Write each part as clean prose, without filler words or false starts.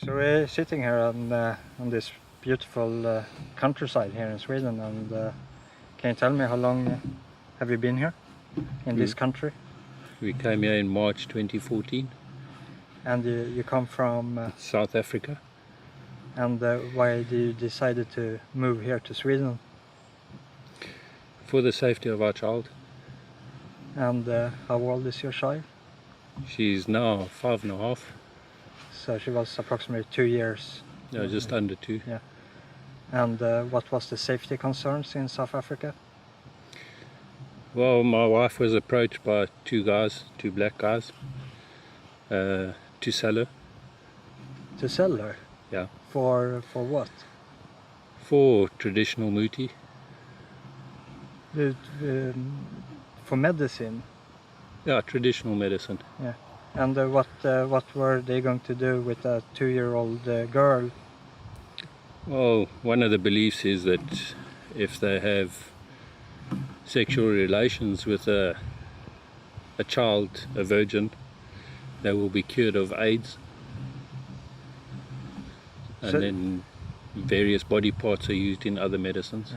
So we're sitting here on this beautiful countryside here in Sweden, and can you tell me how long have you been here in this country? We came here in March 2014. And you come from South Africa. And why did you decided to move here to Sweden? For the safety of our child. And how old is your child? She's now 5.5. So she was approximately 2 years. No, just under 2. Yeah. And what was the safety concerns in South Africa? Well, my wife was approached by two black guys, to sell her. To sell her? Yeah. For what? For traditional muti. For medicine? Yeah, traditional medicine. Yeah. And what were they going to do with a 2-year-old girl? Well, one of the beliefs is that if they have sexual relations with a child, a virgin, they will be cured of AIDS. And then various body parts are used in other medicines.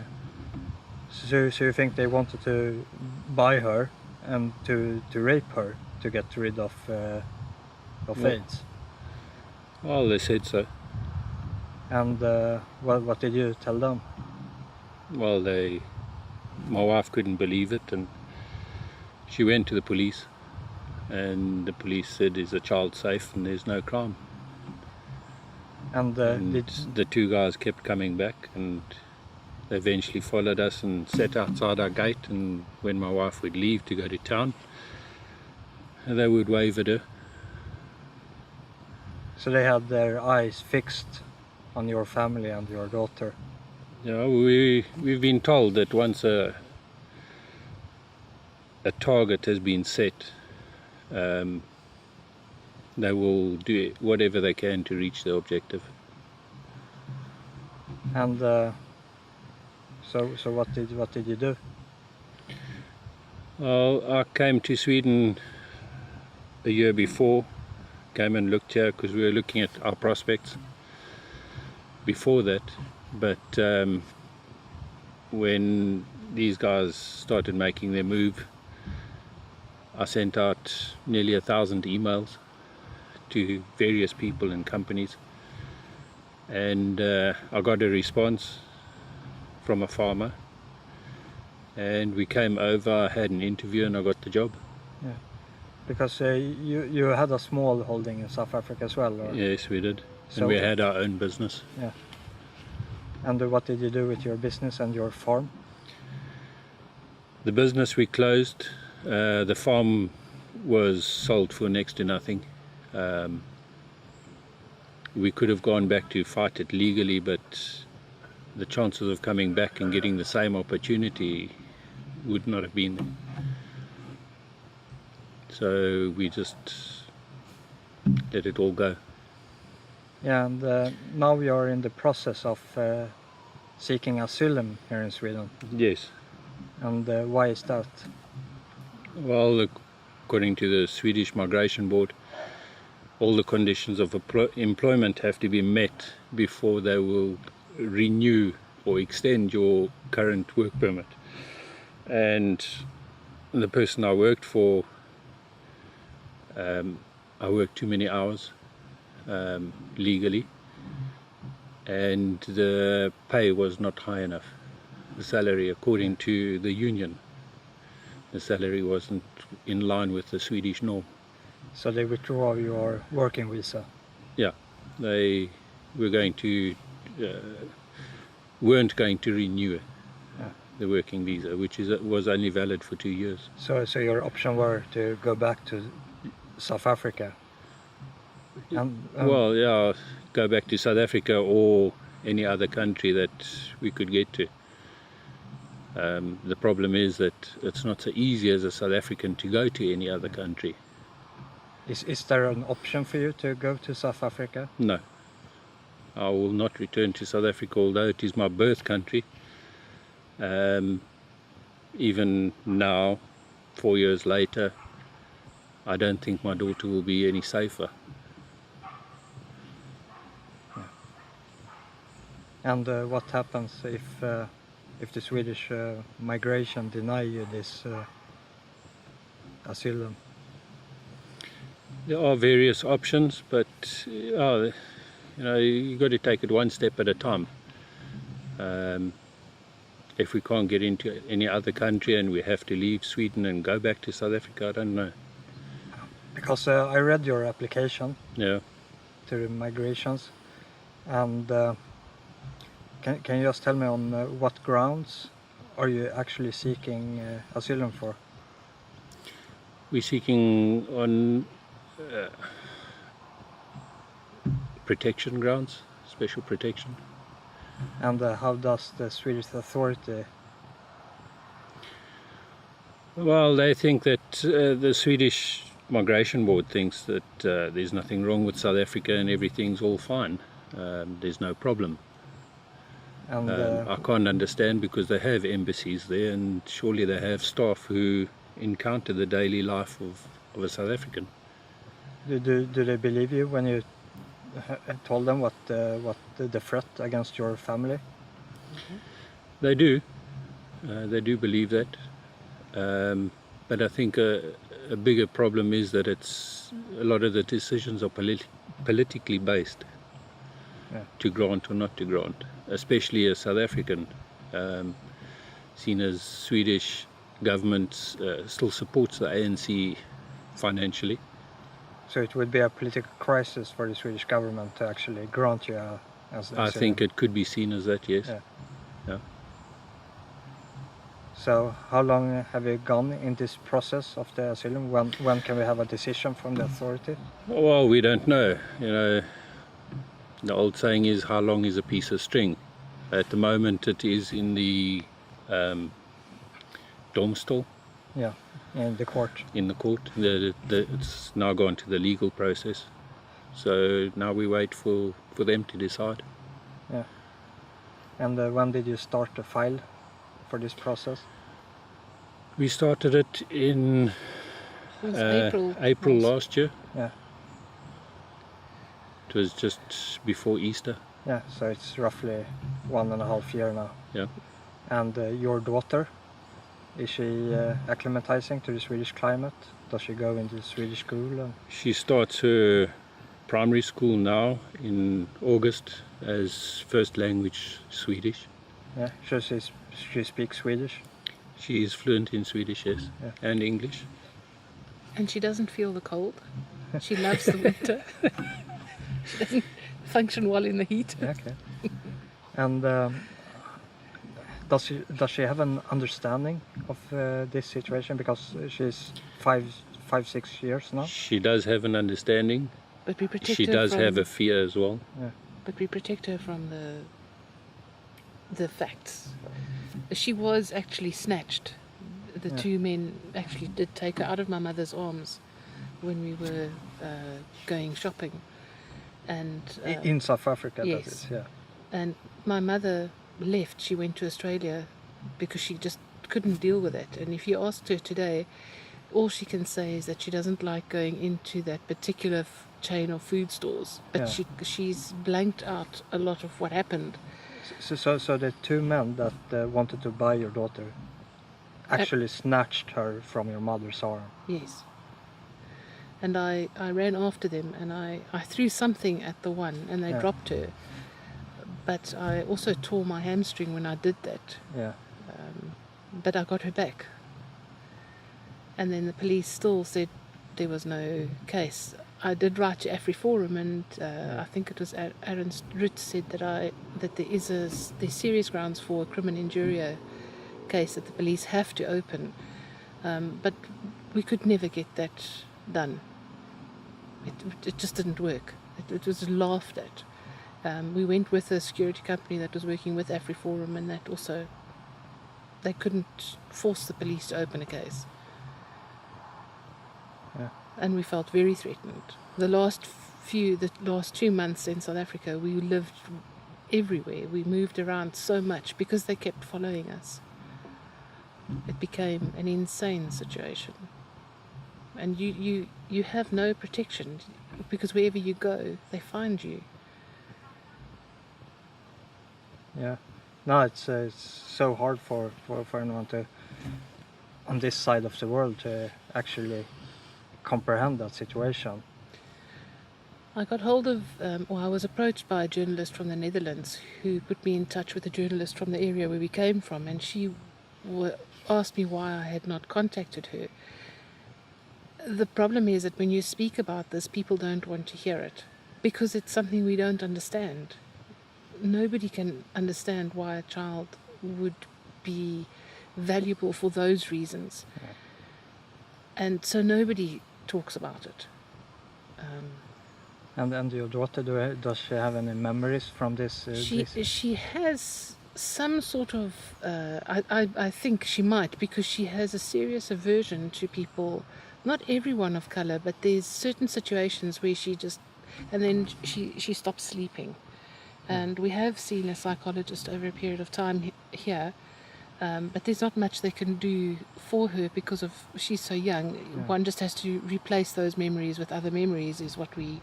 So you think they wanted to buy her and to rape her to get rid of AIDS? Well, they said so. And what did you tell them? Well, my wife couldn't believe it, and she went to the police, and the police said, is the child safe and there's no crime? And the two guys kept coming back, and they eventually followed us and sat outside our gate, and when my wife would leave to go to town, they would wave at her. So they had their eyes fixed on your family and your daughter? Yeah, we've been told that once a target has been set, they will do whatever they can to reach their objective. And so what did you do? Well, I came to Sweden a year before, came and looked here because we were looking at our prospects before that, but when these guys started making their move, I sent out nearly 1,000 emails to various people and companies, and I got a response from a farmer, and we came over, I had an interview, and I got the job. Yeah, because you had a small holding in South Africa as well, or? Yes, we did. So, and we had our own business. Yeah. And what did you do with your business and your farm? The business we closed. The farm was sold for next to nothing. We could have gone back to fight it legally, but the chances of coming back and getting the same opportunity would not have been there. So we just let it all go. Yeah, and now we are in the process of seeking asylum here in Sweden. Yes. And why is that? Well, according to the Swedish Migration Board, all the conditions of employment have to be met before they will renew or extend your current work permit. And the person I worked for, I worked too many hours legally, and the pay was not high enough. The salary, according to the union, the salary wasn't in line with the Swedish norm. So they withdraw your working visa? Yeah, they were weren't going to renew the working visa, which was only valid for 2 years. So your option were to go back to South Africa? Well, yeah, go back to South Africa or any other country that we could get to. The problem is that it's not so easy as a South African to go to any other country. Is there an option for you to go to South Africa? No. I will not return to South Africa, although it is my birth country. Even now, 4 years later, I don't think my daughter will be any safer. And what happens if the Swedish migration deny you this asylum? There are various options, but you got to take it one step at a time. If we can't get into any other country and we have to leave Sweden and go back to South Africa, I don't know. Because I read your application Yeah. to the migrations, and can you just tell me on what grounds are you actually seeking asylum for? We're seeking on protection grounds, special protection. And how does the Swedish authority? Well, they think that the Swedish Migration Board thinks that there's nothing wrong with South Africa and everything's all fine. There's no problem. And I can't understand, because they have embassies there, and surely they have staff who encounter the daily life of a South African. do they believe you when you told them what the threat against your family? They do. They do believe that. But I think a bigger problem is that a lot of the decisions are politically based, to grant or not to grant, especially as South African, seen as Swedish government still supports the ANC financially. So it would be a political crisis for the Swedish government to actually grant you I think it could be seen as that, yes. Yeah. So how long have you gone in this process of the asylum? When can we have a decision from the authority? Well, we don't know. The old saying is, how long is a piece of string? At the moment it is in the domstol. Yeah, in the court. In the court. It's now gone to the legal process. So now we wait for them to decide. Yeah. And when did you start the file for this process? We started it in April last year. Yeah. It was just before Easter. Yeah, so it's roughly 1.5 years now. Yeah. And your daughter, is she acclimatizing to the Swedish climate? Does she go into Swedish school? She starts her primary school now in August as first language Swedish. Yeah, so she speaks Swedish? She is fluent in Swedish, yes, and English. And she doesn't feel the cold. She loves the winter. She doesn't function well in the heat. Okay. And does she have an understanding of this situation, because she's 5-6 years now? She does have an understanding. But we protect she her does from, have a fear as well. Yeah. But we protect her from the facts. She was actually snatched. The two men actually did take her out of my mother's arms when we were going shopping. And in South Africa, yes. that is, yeah. And my mother left. She went to Australia because she just couldn't deal with it. And if you asked her today, all she can say is that she doesn't like going into that particular chain of food stores. But she's blanked out a lot of what happened. So the two men that wanted to buy your daughter actually snatched her from your mother's arm? Yes. And I ran after them, and I threw something at the one, and they dropped her. But I also tore my hamstring when I did that. Yeah. But I got her back. And then the police still said there was no case. I did write to AfriForum, and I think it was Aaron Ruth said that there's serious grounds for a crimen injuria case that the police have to open. But we could never get that done. It just didn't work. It was laughed at. We went with a security company that was working with AfriForum, and that also, they couldn't force the police to open a case. Yeah. And we felt very threatened. The last 2 months in South Africa, we lived everywhere. We moved around so much because they kept following us. It became an insane situation. And you have no protection, because wherever you go, they find you. Yeah. No, it's so hard for anyone to, on this side of the world, to actually comprehend that situation. I got hold of, or I was approached by a journalist from the Netherlands who put me in touch with a journalist from the area where we came from, and she asked me why I had not contacted her. The problem is that when you speak about this, people don't want to hear it because it's something we don't understand. Nobody can understand why a child would be valuable for those reasons. And so nobody talks about it. And your daughter, does she have any memories from this? She has some sort of, I think she might, because she has a serious aversion to people, not everyone of colour, but there's certain situations where she just, and then she stops sleeping. And we have seen a psychologist over a period of time here, but there's not much they can do for her because of she's so young. Yeah. One just has to replace those memories with other memories is what we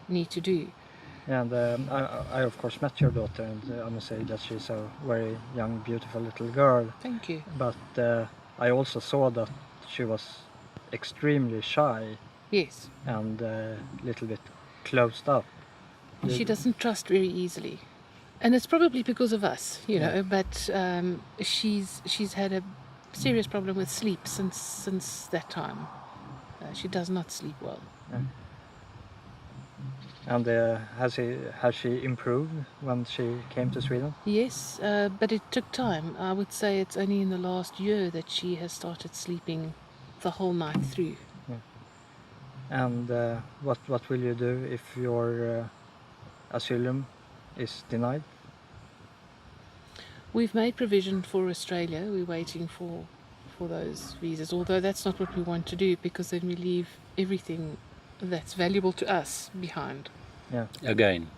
need to do. Yeah, and I of course met your daughter, and I must say that she's a very young, beautiful little girl. Thank you. But I also saw that she was extremely shy. Yes. And a little bit closed up. She doesn't trust very easily, and it's probably because of us, you know. But she's had a serious problem with sleep since that time. She does not sleep well. Yeah. And has she improved when she came to Sweden? Yes, but it took time. I would say it's only in the last year that she has started sleeping the whole night through. Yeah. And what will you do if your asylum is denied? We've made provision for Australia. We're waiting for those visas, although that's not what we want to do because then we leave everything that's valuable to us behind. Yeah. Again.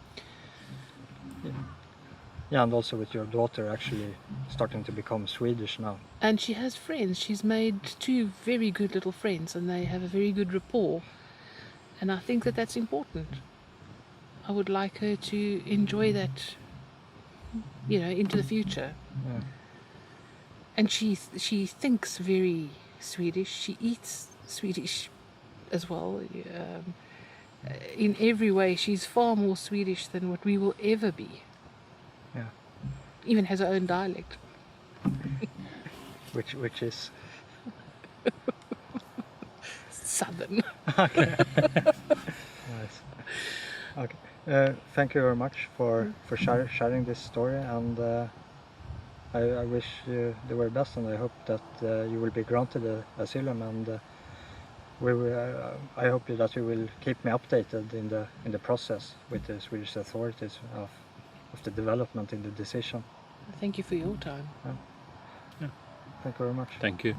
Yeah, and also with your daughter actually starting to become Swedish now. And she has friends. She's made 2 very good little friends and they have a very good rapport. And I think that that's important. I would like her to enjoy that, you know, into the future. Yeah. And she thinks very Swedish. She eats Swedish as well. In every way, she's far more Swedish than what we will ever be. Yeah. Even has her own dialect. Which is Southern. okay. Nice. Okay. Thank you very much for sharing this story, and I wish you the very best, and I hope that you will be granted asylum, and I hope that you will keep me updated in the process with the Swedish authorities of the development in the decision. Thank you for your time. Yeah. Thank you very much. Thank you.